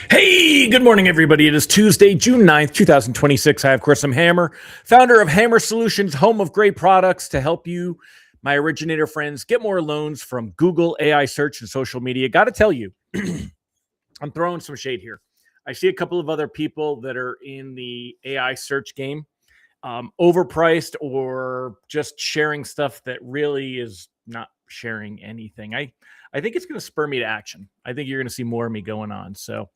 Hey, good morning, everybody. It is Tuesday, June 9th, 2026. I, of course, am Hammer, founder of Hammer Solutions, home of great products to help you, my originator friends, get more loans from Google, AI search, and social media. Got to tell you, I'm throwing some shade here. I see a couple of other people that are in the AI search game, overpriced or just sharing stuff that really is not sharing anything. I think it's going to spur me to action. I think you're going to see more of me going on. So,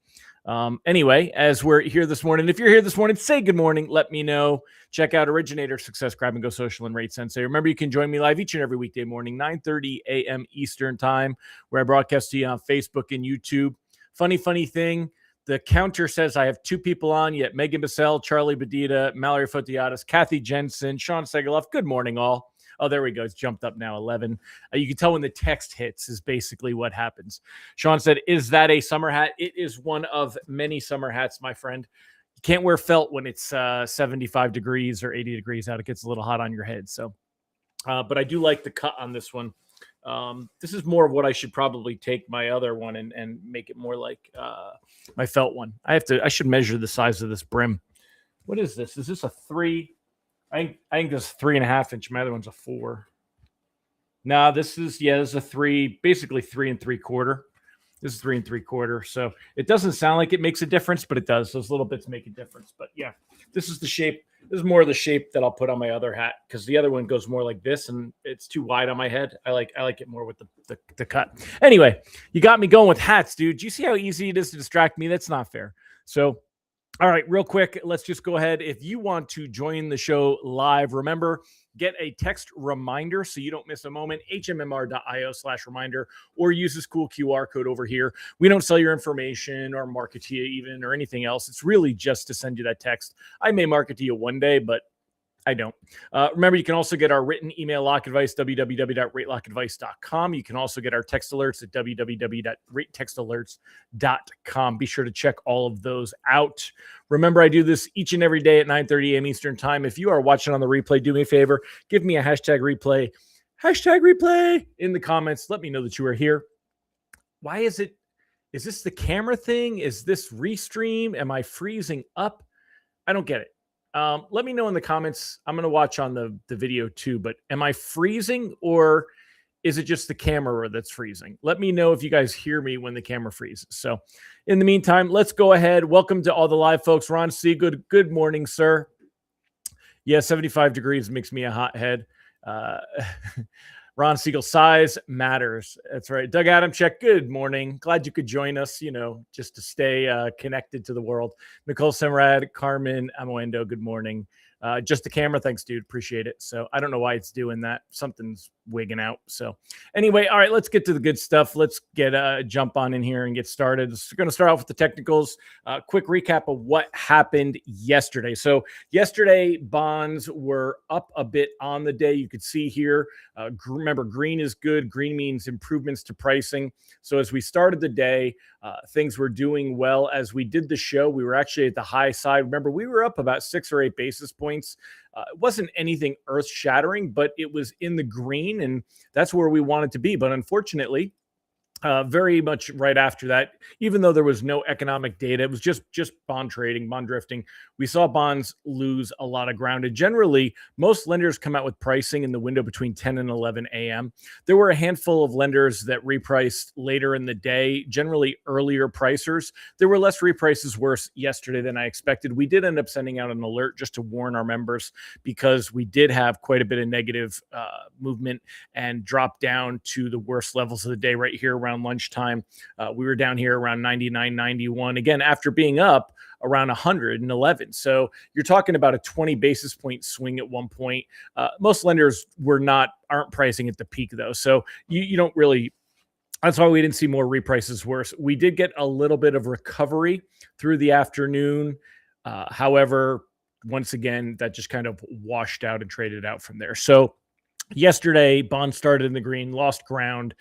anyway, as we're here this morning, if you're here this morning, say good morning. Let me know. Check out Originator, Success, Grab and Go Social, and Rate Sensei. Remember, you can join me live each and every weekday morning, 9:30 a.m. Eastern Time, where I broadcast to you on Facebook and YouTube. Funny thing. The counter says I have two people on, yet Megan Bissell, Charlie Badita, Mallory Fotiadis, Kathy Jensen, Sean Segaloff. Good morning, all. Oh, there we go. It's jumped up now, 11. You can tell when the text hits is basically what happens. Sean said, is that a summer hat? It is one of many summer hats, my friend. You can't wear felt when it's 75 degrees or 80 degrees out. It gets a little hot on your head. So, but I do like the cut on this one. This is more of what I should probably take my other one and make it more like my felt one. I should measure the size of this brim. What is this? Is this a 3? I think this is 3.5 inch. My other one's a 4. No, this is a 3, basically 3 3/4. This is 3 3/4. So it doesn't sound like it makes a difference, but it does. Those little bits make a difference. But yeah, this is the shape. This is more of the shape that I'll put on my other hat because the other one goes more like this and it's too wide on my head. I like it more with the cut. Anyway, you got me going with hats, dude. Do you see how easy it is to distract me? That's not fair. So all right, real quick, let's just go ahead. If you want to join the show live, remember, get a text reminder so you don't miss a moment, hmmr.io/reminder, or use this cool QR code over here. We don't sell your information or market to you even or anything else. It's really just to send you that text. I may market to you one day, but I don't. Remember, you can also get our written email lock advice, www.ratelockadvice.com. You can also get our text alerts at www.ratetextalerts.com. Be sure to check all of those out. Remember, I do this each and every day at 9:30 a.m. Eastern Time. If you are watching on the replay, do me a favor. Give me a #replay in the comments. Let me know that you are here. Why is it? Is this the camera thing? Is this restream? Am I freezing up? I don't get it. Let me know in the comments. I'm going to watch on the video too, but am I freezing or is it just the camera that's freezing? Let me know if you guys hear me when the camera freezes. So in the meantime, let's go ahead. Welcome to all the live folks. Ron Seagood, good morning, sir. Yeah, 75 degrees makes me a hothead. Ron Siegel, size matters. That's right. Doug Adamczyk, good morning. Glad you could join us, just to stay connected to the world. Nicole Semrad, Carmen Amoendo, good morning. Just the camera. Thanks, dude. Appreciate it. So I don't know why it's doing that. Something's wigging out. So anyway, all right, let's get to the good stuff. Let's get a jump on in here and get started. We're going to start off with the technicals. Quick recap of what happened yesterday. So yesterday, bonds were up a bit on the day. You could see here, remember, green is good. Green means improvements to pricing. So as we started the day, things were doing well. As we did the show, we were actually at the high side. Remember, we were up about 6 or 8 basis points. It wasn't anything earth-shattering, but it was in the green, and that's where we wanted to be. But unfortunately, very much right after that, even though there was no economic data, it was just bond trading, bond drifting. We saw bonds lose a lot of ground. And generally, most lenders come out with pricing in the window between 10 and 11 a.m. There were a handful of lenders that repriced later in the day, generally earlier pricers. There were less reprices worse yesterday than I expected. We did end up sending out an alert just to warn our members because we did have quite a bit of negative movement and dropped down to the worst levels of the day right here around lunchtime. We were down here around 99, 91, again, after being up around 111. So you're talking about a 20 basis point swing at one point. Most lenders aren't pricing at the peak though. So you don't really, that's why we didn't see more reprices worse. We did get a little bit of recovery through the afternoon. However, once again, that just kind of washed out and traded out from there. So Yesterday, Bond started in the green, lost ground,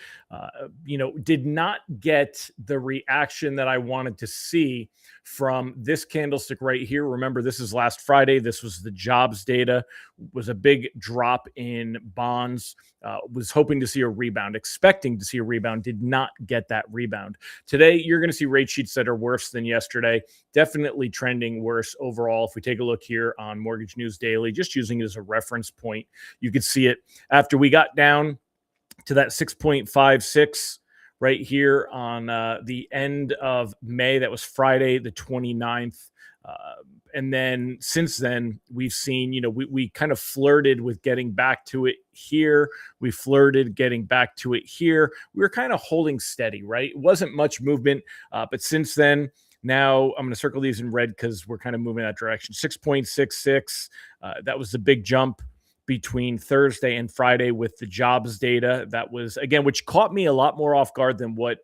did not get the reaction that I wanted to see from this candlestick right here. Remember, this is last Friday. This was the jobs data, was a big drop in bonds. Was hoping to see a rebound, expecting to see a rebound, did not get that rebound. Today, you're going to see rate sheets that are worse than yesterday, definitely trending worse overall. If we take a look here on Mortgage News Daily, just using it as a reference point, you could see it after we got down to that 6.56 right here on the end of May. That was Friday, the 29th. And then since then, we've seen, we kind of flirted with getting back to it here. We flirted getting back to it here. We were kind of holding steady, right? It wasn't much movement. But since then, now I'm going to circle these in red because we're kind of moving that direction. 6.66. That was the big jump between Thursday and Friday with the jobs data. That was, again, which caught me a lot more off guard than what,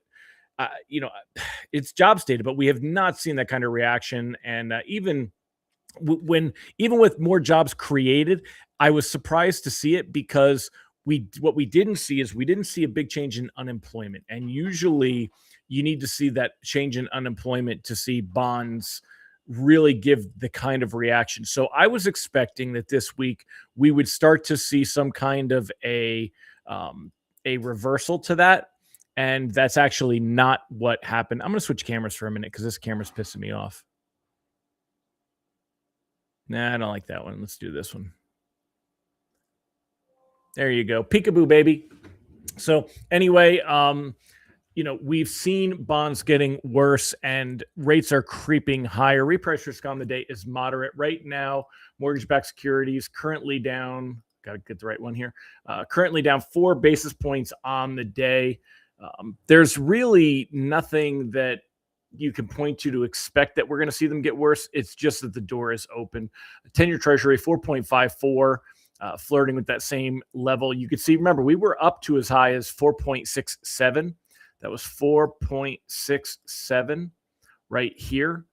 it's jobs data, but we have not seen that kind of reaction. And even with more jobs created, I was surprised to see it because what we didn't see is we didn't see a big change in unemployment. And usually you need to see that change in unemployment to see bonds really give the kind of reaction. So I was expecting that this week we would start to see some kind of a reversal to that. And that's actually not what happened. I'm going to switch cameras for a minute because this camera's pissing me off. Nah, I don't like that one. Let's do this one. There you go. Peekaboo, baby. So anyway, we've seen bonds getting worse and rates are creeping higher. Reprice risk on the day is moderate. Right now, mortgage-backed securities currently down, got to get the right one here, currently down 4 basis points on the day. There's really nothing that you can point to expect that we're going to see them get worse. It's just that the door is open. 10-year Treasury, 4.54. Flirting with that same level. You could see, remember, we were up to as high as 4.67. That was 4.67 right here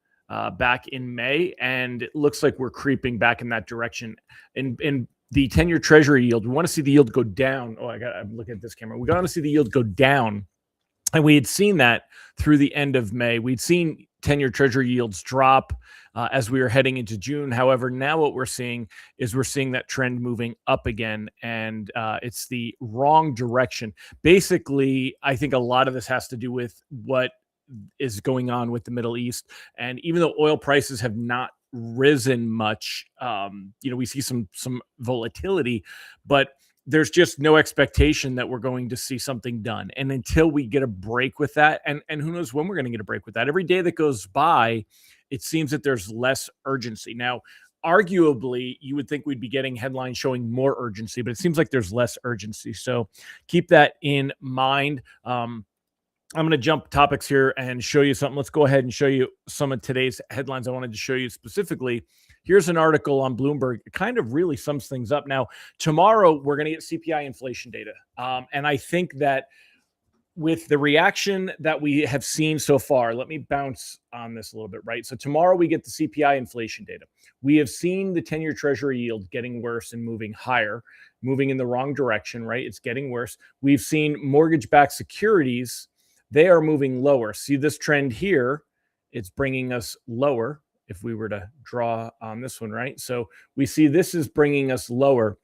back in May. And it looks like we're creeping back in that direction. And the 10-year Treasury yield, we want to see the yield go down. I'm looking at this camera. We got to see the yield go down. And we had seen that through the end of May. We'd seen 10-year Treasury yields drop as we were heading into June. However, now what we're seeing is that trend moving up again, and it's the wrong direction. Basically, I think a lot of this has to do with what is going on with the Middle East. And even though oil prices have not risen much, we see some volatility, but there's just no expectation that we're going to see something done. And until we get a break with that, and who knows when we're going to get a break with that, every day that goes by, it seems that there's less urgency. Now, arguably, you would think we'd be getting headlines showing more urgency, but it seems like there's less urgency. So keep that in mind. I'm going to jump topics here and show you something. Let's go ahead and show you some of today's headlines I wanted to show you specifically. Here's an article on Bloomberg. It kind of really sums things up. Now, tomorrow, we're going to get CPI inflation data. And I think that with the reaction that we have seen so far, let me bounce on this a little bit, right? So tomorrow we get the CPI inflation data. We have seen the 10-year Treasury yield getting worse and moving higher, moving in the wrong direction, right? It's getting worse. We've seen mortgage-backed securities. They are moving lower. See this trend here? It's bringing us lower if we were to draw on this one, right? So we see this is bringing us lower.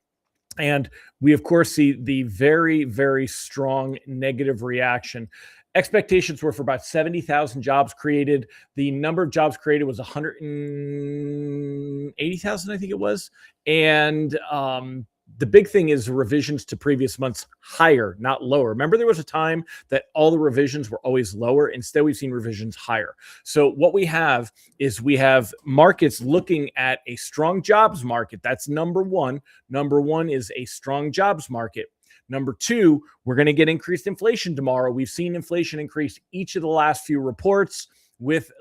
And we, of course, see the very, very strong negative reaction. Expectations were for about 70,000 jobs created. The number of jobs created was 180,000, I think it was. And the big thing is revisions to previous months higher, not lower. Remember, there was a time that all the revisions were always lower. Instead, we've seen revisions higher. So what we have is we have markets looking at a strong jobs market. That's number one. Number one is a strong jobs market. Number two, we're going to get increased inflation tomorrow. We've seen inflation increase each of the last few reports with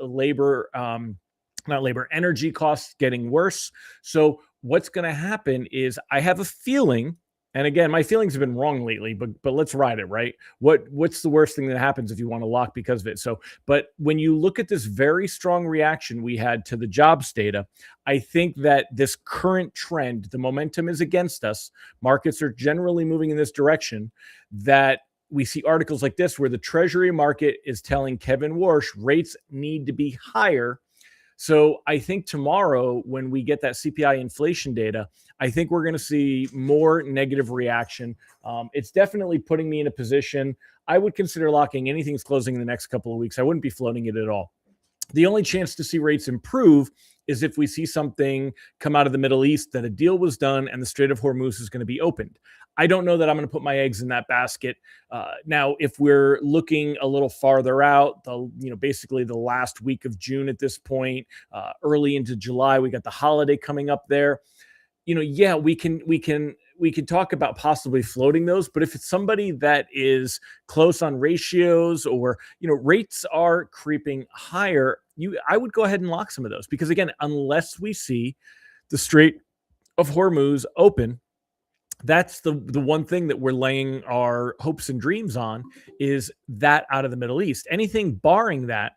energy costs getting worse. So what's going to happen is I have a feeling, And again, my feelings have been wrong lately, but let's ride it, right? What's the worst thing that happens if you want to lock because of it? So, but when you look at this very strong reaction we had to the jobs data, I think that this current trend, the momentum is against us. Markets are generally moving in this direction. That we see articles like this where the Treasury market is telling Kevin Warsh rates need to be higher. So I think tomorrow, when we get that CPI inflation data, I think we're going to see more negative reaction. It's definitely putting me in a position. I would consider locking anything's closing in the next couple of weeks. I wouldn't be floating it at all. The only chance to see rates improve is if we see something come out of the Middle East that a deal was done and the Strait of Hormuz is going to be opened. I don't know that I'm going to put my eggs in that basket. Now, if we're looking a little farther out, basically the last week of June at this point, early into July, we got the holiday coming up there. Yeah, we can talk about possibly floating those, but if it's somebody that is close on ratios or rates are creeping higher, I would go ahead and lock some of those, because again, unless we see the Strait of Hormuz open, that's the one thing that we're laying our hopes and dreams on, is that out of the Middle East. Anything barring that,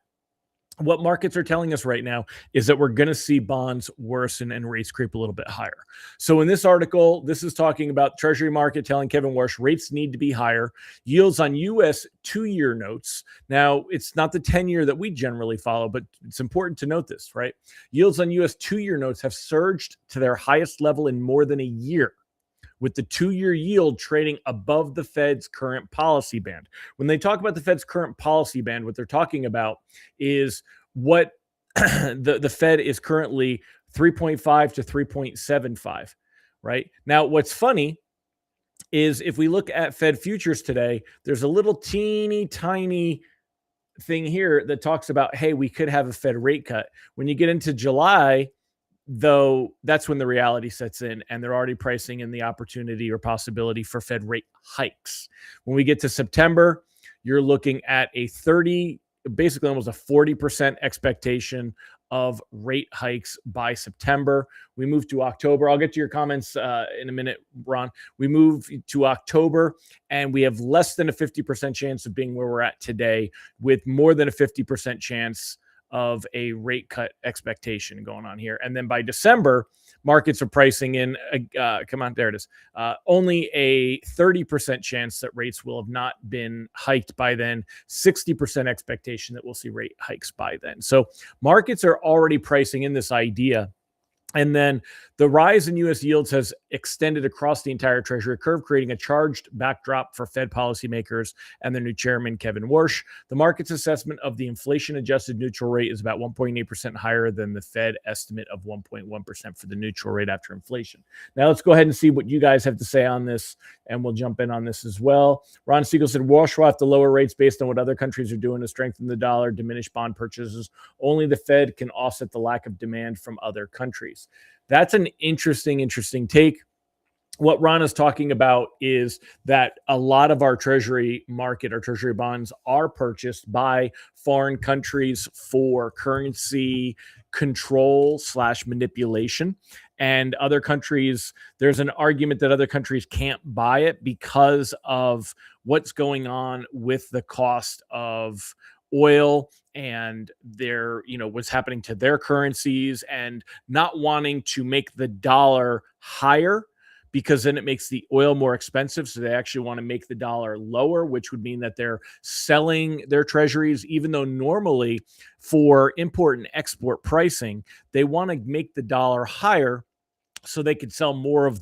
what markets are telling us right now is that we're going to see bonds worsen and rates creep a little bit higher. So in this article, this is talking about Treasury market telling Kevin Warsh rates need to be higher. Yields on U.S. 2-year notes. Now, it's not the 10-year that we generally follow, but it's important to note this, right? Yields on U.S. 2-year notes have surged to their highest level in more than a year, with the 2-year yield trading above the Fed's current policy band. When they talk about the Fed's current policy band, what they're talking about is what the Fed is currently 3.5 to 3.75, right? Now, what's funny is if we look at Fed futures today, there's a little teeny tiny thing here that talks about, hey, we could have a Fed rate cut. When you get into July, though, that's when the reality sets in, and they're already pricing in the opportunity or possibility for Fed rate hikes. When we get to September, you're looking at basically almost a 40% expectation of rate hikes by September. We move to October. I'll get to your comments in a minute, Ron. We move to October, and we have less than a 50% chance of being where we're at today, with more than a 50% chance of a rate cut expectation going on here. And then by December, markets are pricing in, only a 30% chance that rates will have not been hiked by then, 60% expectation that we'll see rate hikes by then. So markets are already pricing in this idea. And then the rise in U.S. yields has extended across the entire Treasury curve, creating a charged backdrop for Fed policymakers and their new chairman, Kevin Warsh. The market's assessment of the inflation-adjusted neutral rate is about 1.8% higher than the Fed estimate of 1.1% for the neutral rate after inflation. Now let's go ahead and see what you guys have to say on this, and we'll jump in on this as well. Ron Siegel said, Warsh will have to lower rates based on what other countries are doing to strengthen the dollar, diminish bond purchases. Only the Fed can offset the lack of demand from other countries. That's an interesting take. What Ron is talking about is that a lot of our Treasury market, our Treasury bonds, are purchased by foreign countries for currency control / manipulation. And other countries, there's an argument that other countries can't buy it because of what's going on with the cost of oil and what's happening to their currencies, and not wanting to make the dollar higher because then it makes the oil more expensive. So they actually want to make the dollar lower, which would mean that they're selling their treasuries, even though normally for import and export pricing, they want to make the dollar higher so they can sell more of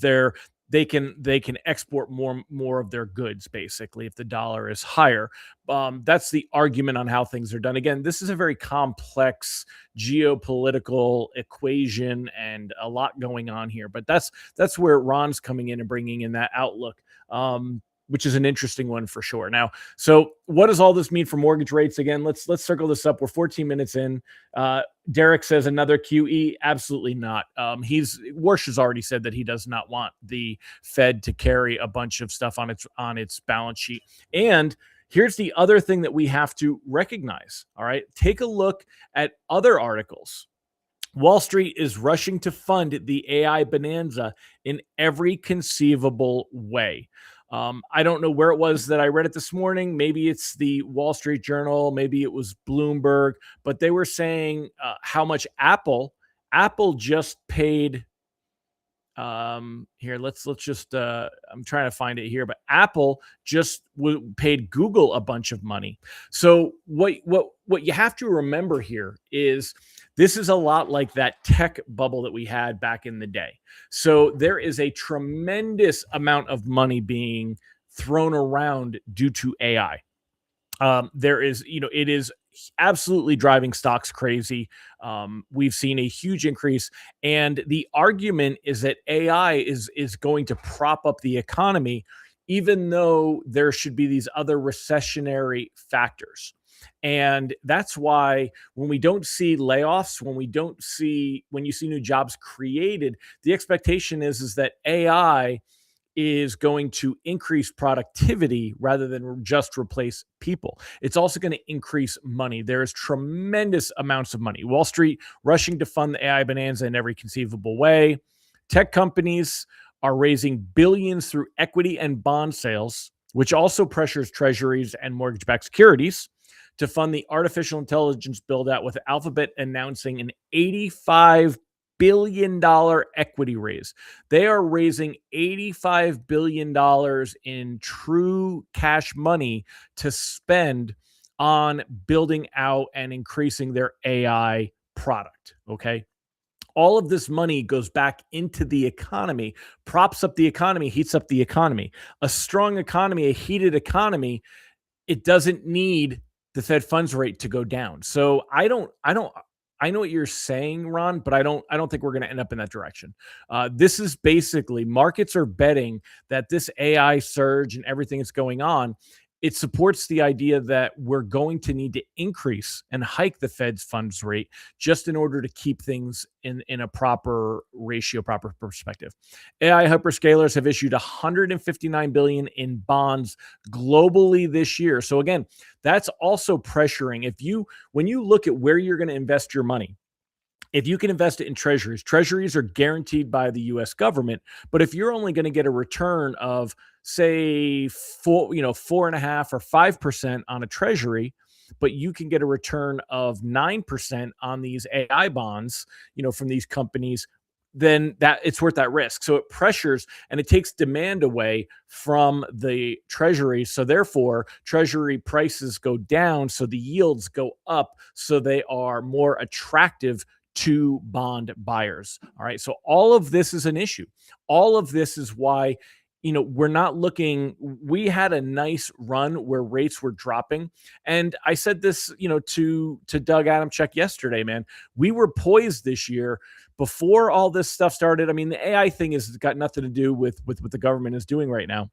they can export more of their goods, basically, if the dollar is higher. That's the argument on how things are done. Again, this is a very complex geopolitical equation and a lot going on here. But that's where Ron's coming in and bringing in that outlook, which is an interesting one for sure. Now, so what does all this mean for mortgage rates? Again, let's circle this up. We're 14 minutes in. Derek says another QE. Absolutely not. Warsh has already said that he does not want the Fed to carry a bunch of stuff on its balance sheet. And here's the other thing that we have to recognize. All right, take a look at other articles Wall Street is rushing to fund the AI bonanza in every conceivable way. I don't know where it was that I read it this morning. Maybe it's the Wall Street Journal, maybe it was Bloomberg, but they were saying how much Apple just paid. Here, let's just I'm trying to find it here, but Apple just paid Google a bunch of money. So what you have to remember here is this is a lot like that tech bubble that we had back in the day. So there is a tremendous amount of money being thrown around due to AI. There is, it is absolutely driving stocks crazy. We've seen a huge increase, and the argument is that AI is going to prop up the economy, even though there should be these other recessionary factors. And that's why when we don't see layoffs, when you see new jobs created, the expectation is that AI is going to increase productivity rather than just replace people. It's also going to increase money. There is tremendous amounts of money. Wall Street rushing to fund the AI bonanza in every conceivable way. Tech companies are raising billions through equity and bond sales, which also pressures treasuries and mortgage-backed securities to fund the artificial intelligence build out, with Alphabet announcing an $85 billion equity raise. They are raising $85 billion in true cash money to spend on building out and increasing their AI product. Okay. All of this money goes back into the economy, props up the economy, heats up the economy. A strong economy, a heated economy, it doesn't need the Fed funds rate to go down. So I know what you're saying, Ron, but I don't think we're going to end up in that direction. This is basically markets are betting that this AI surge and everything that's going on, it supports the idea that we're going to need to increase and hike the Fed's funds rate just in order to keep things in a proper ratio, proper perspective. AI hyperscalers have issued 159 billion in bonds globally this year. So again, that's also pressuring. When you look at where you're going to invest your money, if you can invest it in treasuries are guaranteed by the US government. But if you're only going to get a return of, say, 4.5 or 5% on a treasury, but you can get a return of 9% on these AI bonds, from these companies, then that it's worth that risk. So it pressures and it takes demand away from the treasury. So therefore, treasury prices go down. So the yields go up. So they are more attractive to bond buyers. All right. So all of this is an issue. All of this is why, we're not looking. We had a nice run where rates were dropping. And I said this, to Doug Adamczyk yesterday, man, we were poised this year before all this stuff started. I mean, the AI thing has got nothing to do with what the government is doing right now.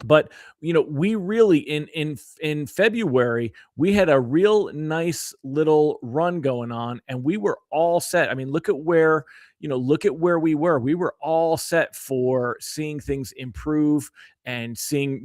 But we really in February we had a real nice little run going on, and we were all set. I mean, look at where we were. We were all set for seeing things improve and seeing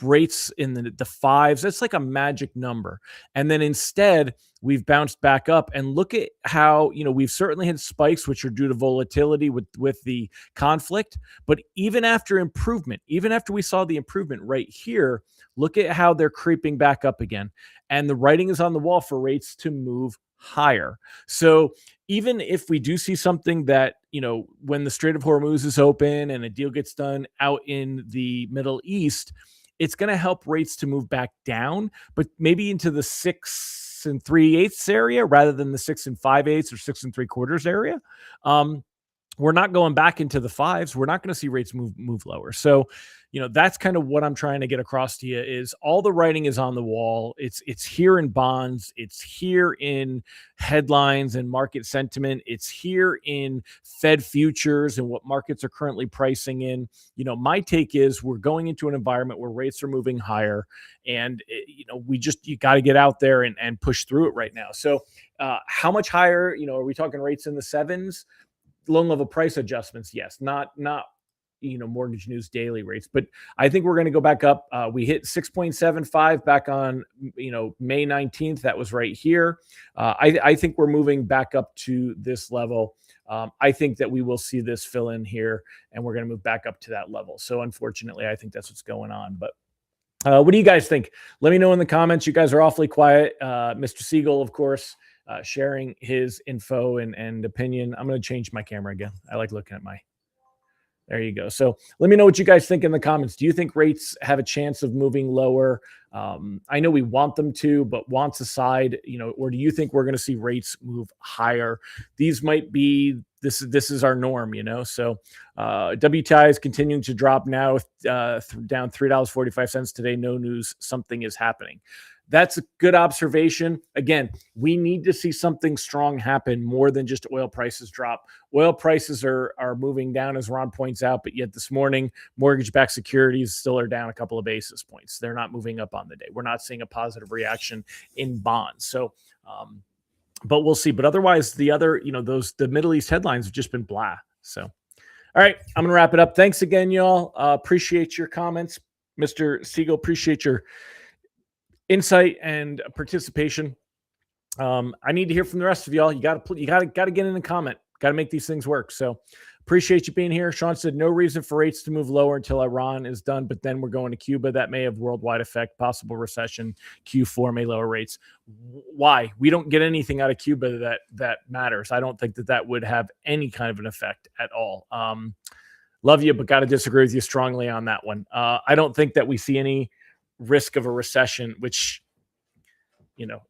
rates in the fives. That's like a magic number. And then instead, we've bounced back up. And look at how we've certainly had spikes, which are due to volatility with the conflict. But even after improvement, even after we saw the improvement right here, look at how they're creeping back up again. And the writing is on the wall for rates to move higher. So even if we do see something that, when the Strait of Hormuz is open and a deal gets done out in the Middle East, it's going to help rates to move back down, but maybe into the 6 3/8 area rather than the 6 5/8 or 6 3/4 area. We're not going back into the fives. We're not going to see rates move lower. So, that's kind of what I'm trying to get across to you is all the writing is on the wall. It's here in bonds. It's here in headlines and market sentiment. It's here in Fed futures and what markets are currently pricing in. My take is we're going into an environment where rates are moving higher, and you got to get out there and push through it right now. So, how much higher? Are we talking rates in the sevens? Loan level price adjustments, yes. Not Mortgage News Daily rates. But I think we're going to go back up. We hit 6.75 back on May 19th. That was right here. I think we're moving back up to this level. I think that we will see this fill in here, and we're going to move back up to that level. So unfortunately, I think that's what's going on. But what do you guys think? Let me know in the comments. You guys are awfully quiet. Mr. Siegel, of course, sharing his info and opinion. I'm going to change my camera again. I like looking at there you go. So let me know what you guys think in the comments. Do you think rates have a chance of moving lower? I know we want them to, but wants aside, or do you think we're going to see rates move higher? These might be, this is our norm, So WTI is continuing to drop now, down $3.45 today. No news. Something is happening. That's a good observation. Again, we need to see something strong happen more than just oil prices drop. Oil prices are moving down, as Ron points out, but yet this morning, mortgage-backed securities still are down a couple of basis points. They're not moving up on the day. We're not seeing a positive reaction in bonds. So, but we'll see. But otherwise, the Middle East headlines have just been blah. So, all right, I'm going to wrap it up. Thanks again, y'all. Appreciate your comments. Mr. Siegel, appreciate your insight and participation. I need to hear from the rest of y'all. You got to get in the comment. Got to make these things work. So appreciate you being here. Sean said no reason for rates to move lower until Iran is done, but then we're going to Cuba. That may have worldwide effect, possible recession. Q4 may lower rates. Why? We don't get anything out of Cuba that matters. I don't think that would have any kind of an effect at all. Love you, but got to disagree with you strongly on that one. I don't think that we see any risk of a recession, which,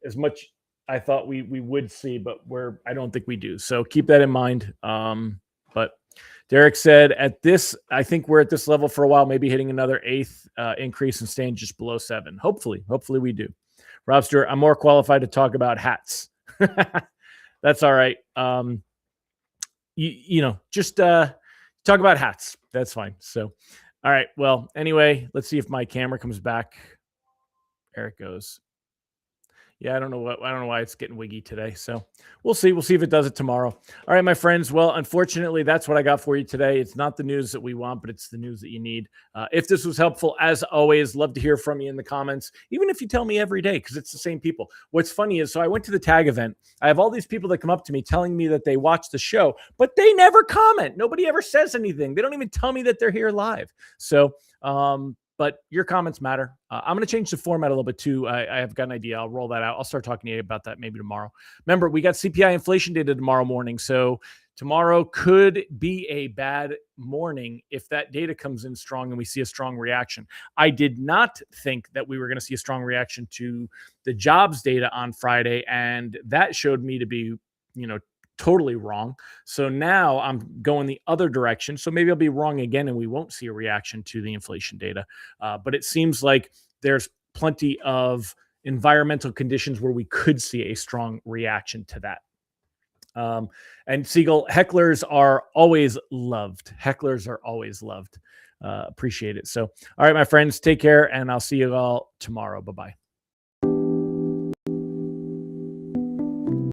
as much I thought we would see, but I don't think we do. So keep that in mind. But Derek said I think we're at this level for a while, maybe hitting another eighth increase and staying just below 7. Hopefully we do. Rob Stewart, I'm more qualified to talk about hats. That's all right. Just talk about hats. That's fine. So, all right. Well, anyway, let's see if my camera comes back. There it goes. Yeah, I don't know why it's getting wiggy today. So we'll see. We'll see if it does it tomorrow. All right, my friends. Well, unfortunately, that's what I got for you today. It's not the news that we want, but it's the news that you need. If this was helpful, as always, love to hear from you in the comments, even if you tell me every day, because it's the same people. What's funny is, so I went to the tag event. I have all these people that come up to me telling me that they watch the show, but they never comment. Nobody ever says anything. They don't even tell me that they're here live. So, but your comments matter. I'm going to change the format a little bit too. I have got an idea. I'll roll that out. I'll start talking to you about that maybe tomorrow. Remember, we got CPI inflation data tomorrow morning. So tomorrow could be a bad morning if that data comes in strong and we see a strong reaction. I did not think that we were going to see a strong reaction to the jobs data on Friday. And that showed me to be, totally wrong. So now I'm going the other direction. So maybe I'll be wrong again and we won't see a reaction to the inflation data. But it seems like there's plenty of environmental conditions where we could see a strong reaction to that. And Siegel, hecklers are always loved. Appreciate it. So, all right, my friends, take care and I'll see you all tomorrow. Bye-bye.